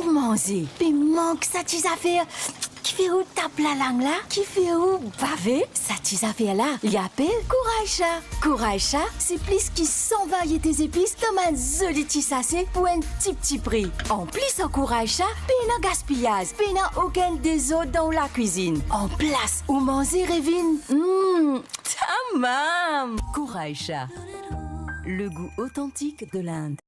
Ou manger. Puis manque sa petite affaire. Qui fait où tape la langue là? Qui fait où baver? Sa petite affaire là, il appelle Kouraïcha. Kouraïcha, c'est plus qui 100 variétés d'épices dans ma jolie petite sachet pour un petit prix. En plus, en Kouraïcha, pas de gaspillage, pas aucun des autres dans la cuisine. En place, où manger Révine. Tamam! Kouraïcha, le goût authentique de l'Inde.